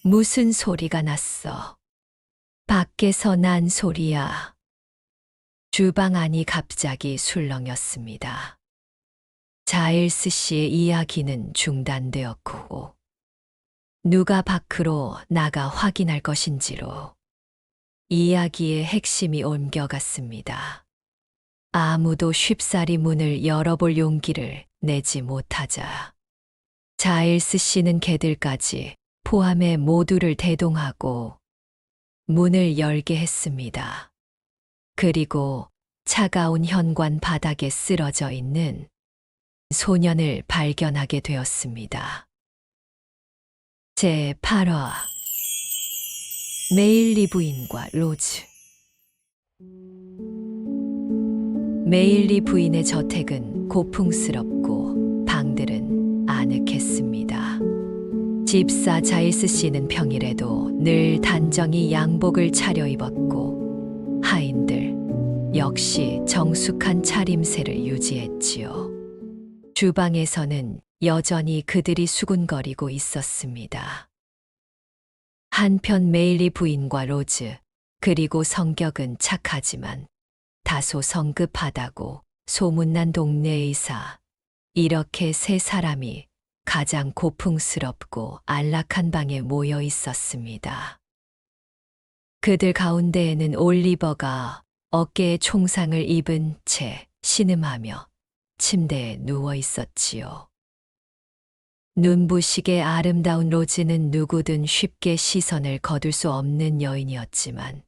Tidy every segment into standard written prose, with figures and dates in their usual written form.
무슨 소리가 났어? 밖에서 난 소리야. 주방 안이 갑자기 술렁였습니다. 자일스 씨의 이야기는 중단되었고, 누가 밖으로 나가 확인할 것인지로 이야기의 핵심이 옮겨갔습니다. 아무도 쉽사리 문을 열어볼 용기를 내지 못하자 자일스 씨는 개들까지 포함해 모두를 대동하고 문을 열게 했습니다. 그리고 차가운 현관 바닥에 쓰러져 있는 소년을 발견하게 되었습니다. 제8화 메일리 부인과 로즈. 메일리 부인의 저택은 고풍스럽고 방들은 아늑했습니다. 집사 자일스 씨는 평일에도 늘 단정히 양복을 차려입었고 하인들 역시 정숙한 차림새를 유지했지요. 주방에서는 여전히 그들이 수군거리고 있었습니다. 한편 메일리 부인과 로즈, 그리고 성격은 착하지만 다소 성급하다고 소문난 동네 의사, 이렇게 세 사람이 가장 고풍스럽고 안락한 방에 모여 있었습니다. 그들 가운데에는 올리버가 어깨에 총상을 입은 채 신음하며 침대에 누워 있었지요. 눈부시게 아름다운 로즈는 누구든 쉽게 시선을 거둘 수 없는 여인이었지만,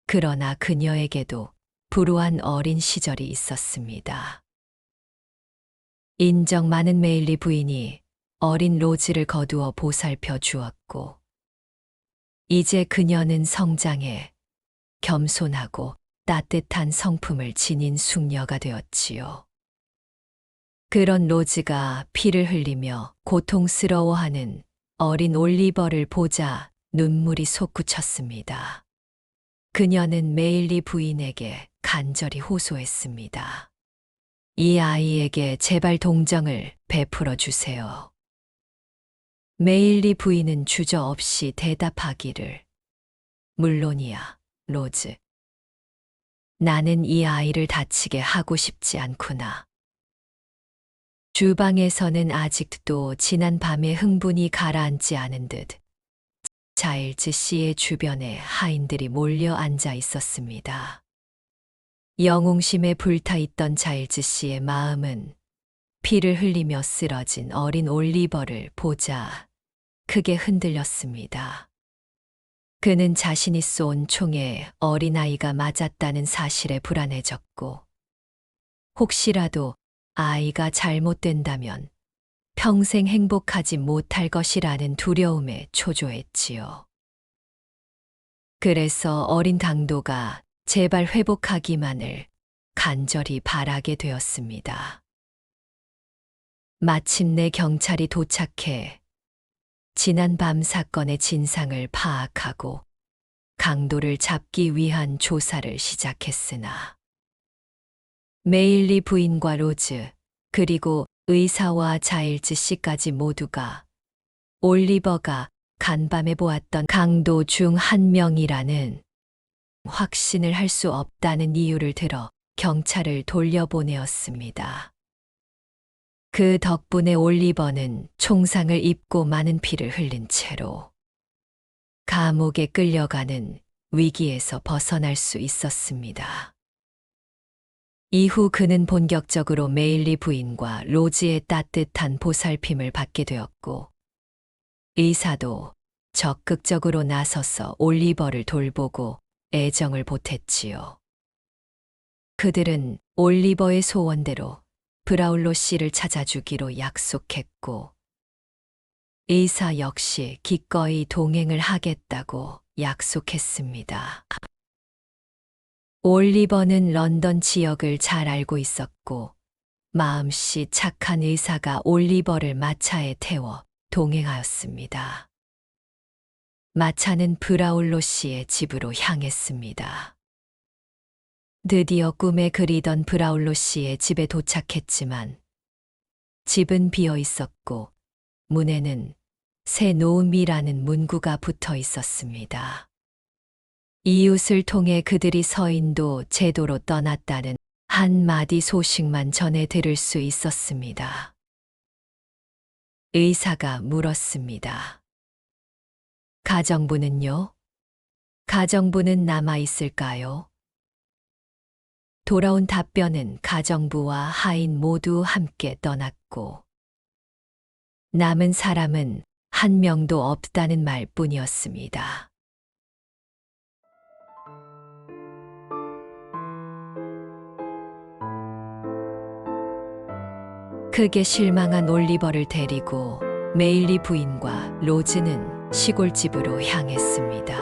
그러나 그녀에게도 불우한 어린 시절이 있었습니다. 인정 많은 메일리 부인이 어린 로즈를 거두어 보살펴 주었고, 이제 그녀는 성장해 겸손하고 따뜻한 성품을 지닌 숙녀가 되었지요. 그런 로즈가 피를 흘리며 고통스러워하는 어린 올리버를 보자 눈물이 솟구쳤습니다. 그녀는 메일리 부인에게 간절히 호소했습니다. 이 아이에게 제발 동정을 베풀어 주세요. 메일리 부인은 주저없이 대답하기를, 물론이야, 로즈. 나는 이 아이를 다치게 하고 싶지 않구나. 주방에서는 아직도 지난 밤의 흥분이 가라앉지 않은 듯 자일즈 씨의 주변에 하인들이 몰려 앉아 있었습니다. 영웅심에 불타있던 자일즈 씨의 마음은 피를 흘리며 쓰러진 어린 올리버를 보자 크게 흔들렸습니다. 그는 자신이 쏜 총에 어린아이가 맞았다는 사실에 불안해졌고, 혹시라도 아이가 잘못된다면 평생 행복하지 못할 것이라는 두려움에 초조했지요. 그래서 어린 당도가 제발 회복하기만을 간절히 바라게 되었습니다. 마침내 경찰이 도착해 지난 밤 사건의 진상을 파악하고 강도를 잡기 위한 조사를 시작했으나, 메일리 부인과 로즈, 그리고 의사와 자일즈 씨까지 모두가 올리버가 간밤에 보았던 강도 중 한 명이라는 확신을 할 수 없다는 이유를 들어 경찰을 돌려보내었습니다. 그 덕분에 올리버는 총상을 입고 많은 피를 흘린 채로 감옥에 끌려가는 위기에서 벗어날 수 있었습니다. 이후 그는 본격적으로 메일리 부인과 로즈의 따뜻한 보살핌을 받게 되었고, 의사도 적극적으로 나서서 올리버를 돌보고 애정을 보탰지요. 그들은 올리버의 소원대로 브라울로 씨를 찾아주기로 약속했고, 의사 역시 기꺼이 동행을 하겠다고 약속했습니다. 올리버는 런던 지역을 잘 알고 있었고, 마음씨 착한 의사가 올리버를 마차에 태워 동행하였습니다. 마차는 브라울로 씨의 집으로 향했습니다. 드디어 꿈에 그리던 브라울로 씨의 집에 도착했지만 집은 비어 있었고 문에는 새 놓음이라는 문구가 붙어 있었습니다. 이웃을 통해 그들이 서인도 제도로 떠났다는 한마디 소식만 전해 들을 수 있었습니다. 의사가 물었습니다. 가정부는요? 가정부는 남아 있을까요? 돌아온 답변은 가정부와 하인 모두 함께 떠났고, 남은 사람은 한 명도 없다는 말뿐이었습니다. 크게 실망한 올리버를 데리고 메일리 부인과 로즈는 시골집으로 향했습니다.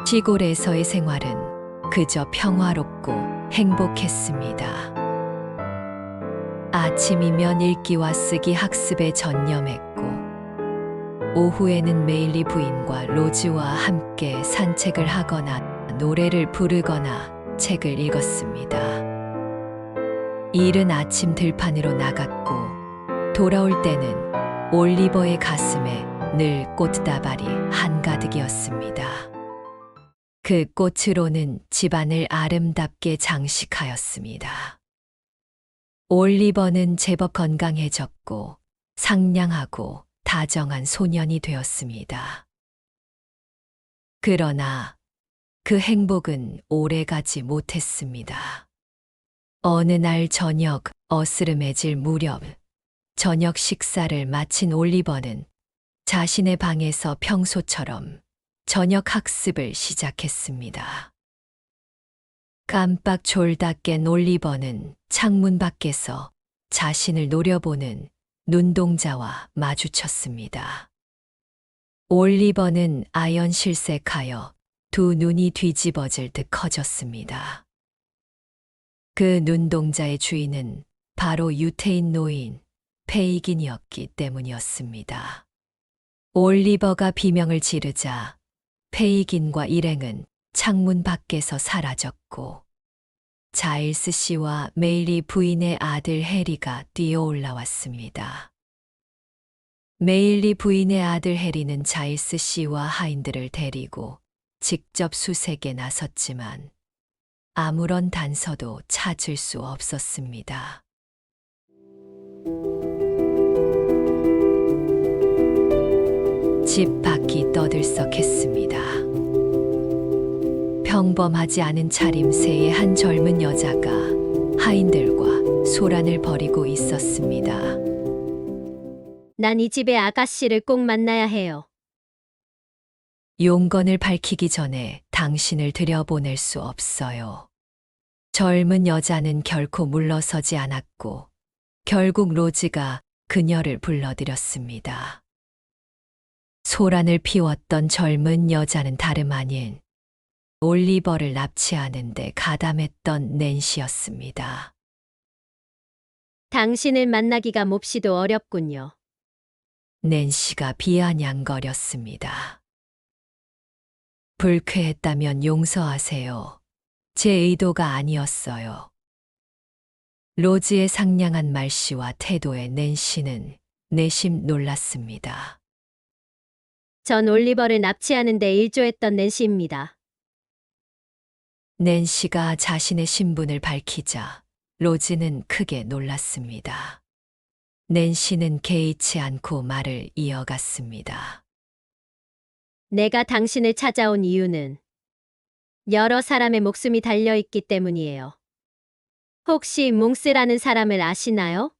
시골에서의 생활은 그저 평화롭고 행복했습니다. 아침이면 읽기와 쓰기 학습에 전념했고, 오후에는 메일리 부인과 로즈와 함께 산책을 하거나 노래를 부르거나 책을 읽었습니다. 이른 아침 들판으로 나갔고, 돌아올 때는 올리버의 가슴에 늘 꽃다발이 한가득이었습니다. 그 꽃으로는 집안을 아름답게 장식하였습니다. 올리버는 제법 건강해졌고 상냥하고 다정한 소년이 되었습니다. 그러나 그 행복은 오래가지 못했습니다. 어느 날 저녁 어스름해질 무렵, 저녁 식사를 마친 올리버는 자신의 방에서 평소처럼 저녁 학습을 시작했습니다. 깜빡 졸다 깬 올리버는 창문 밖에서 자신을 노려보는 눈동자와 마주쳤습니다. 올리버는 아연실색하여 두 눈이 뒤집어질 듯 커졌습니다. 그 눈동자의 주인은 바로 유태인 노인 페이긴이었기 때문이었습니다. 올리버가 비명을 지르자 페이긴과 일행은 창문 밖에서 사라졌고, 자일스 씨와 메일리 부인의 아들 해리가 뛰어 올라왔습니다. 메일리 부인의 아들 해리는 자일스 씨와 하인들을 데리고 직접 수색에 나섰지만 아무런 단서도 찾을 수 없었습니다. 집 밖이 떠들썩했습니다. 평범하지 않은 차림새의 한 젊은 여자가 하인들과 소란을 벌이고 있었습니다. 난 이 집의 아가씨를 꼭 만나야 해요. 용건을 밝히기 전에 당신을 들여보낼 수 없어요. 젊은 여자는 결코 물러서지 않았고, 결국 로즈가 그녀를 불러들였습니다. 소란을 피웠던 젊은 여자는 다름 아닌 올리버를 납치하는데 가담했던 낸시였습니다. 당신을 만나기가 몹시도 어렵군요. 낸시가 비아냥거렸습니다. 불쾌했다면 용서하세요. 제 의도가 아니었어요. 로즈의 상냥한 말씨와 태도에 낸시는 내심 놀랐습니다. 전 올리버를 납치하는 데 일조했던 낸시입니다. 낸시가 자신의 신분을 밝히자 로즈는 크게 놀랐습니다. 낸시는 개의치 않고 말을 이어갔습니다. 내가 당신을 찾아온 이유는 여러 사람의 목숨이 달려있기 때문이에요. 혹시 몽스라는 사람을 아시나요?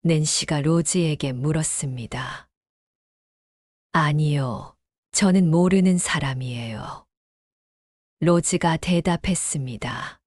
낸시가 로즈에게 물었습니다. 아니요, 저는 모르는 사람이에요. 로즈가 대답했습니다.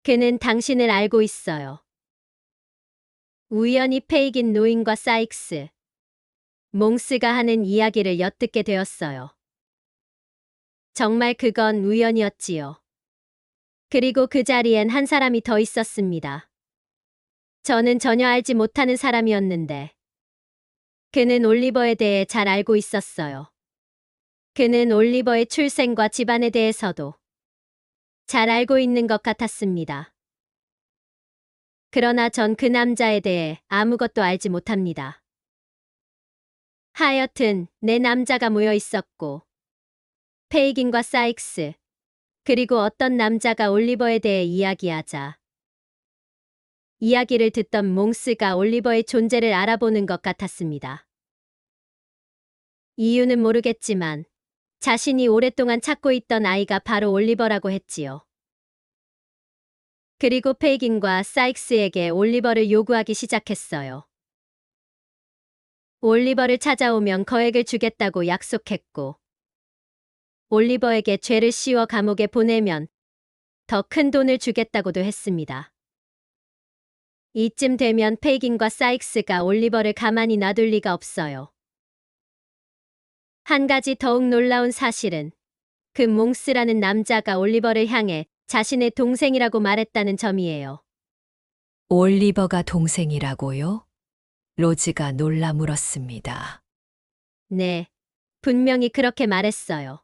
그는 당신을 알고 있어요. 우연히 페이긴 노인과 사익스, 몽스가 하는 이야기를 엿듣게 되었어요. 정말 그건 우연이었지요. 그리고 그 자리엔 한 사람이 더 있었습니다. 저는 전혀 알지 못하는 사람이었는데, 그는 올리버에 대해 잘 알고 있었어요. 그는 올리버의 출생과 집안에 대해서도 잘 알고 있는 것 같았습니다. 그러나 전 그 남자에 대해 아무것도 알지 못합니다. 하여튼 네 남자가 모여 있었고 페이긴과 사익스 그리고 어떤 남자가 올리버에 대해 이야기하자 이야기를 듣던 몽스가 올리버의 존재를 알아보는 것 같았습니다. 이유는 모르겠지만 자신이 오랫동안 찾고 있던 아이가 바로 올리버라고 했지요. 그리고 페이긴과 사익스에게 올리버를 요구하기 시작했어요. 올리버를 찾아오면 거액을 주겠다고 약속했고 올리버에게 죄를 씌워 감옥에 보내면 더 큰 돈을 주겠다고도 했습니다. 이쯤 되면 페이긴과 사익스가 올리버를 가만히 놔둘 리가 없어요. 한 가지 더욱 놀라운 사실은 그 몽스라는 남자가 올리버를 향해 자신의 동생이라고 말했다는 점이에요. 올리버가 동생이라고요? 로즈가 놀라 물었습니다. 네, 분명히 그렇게 말했어요.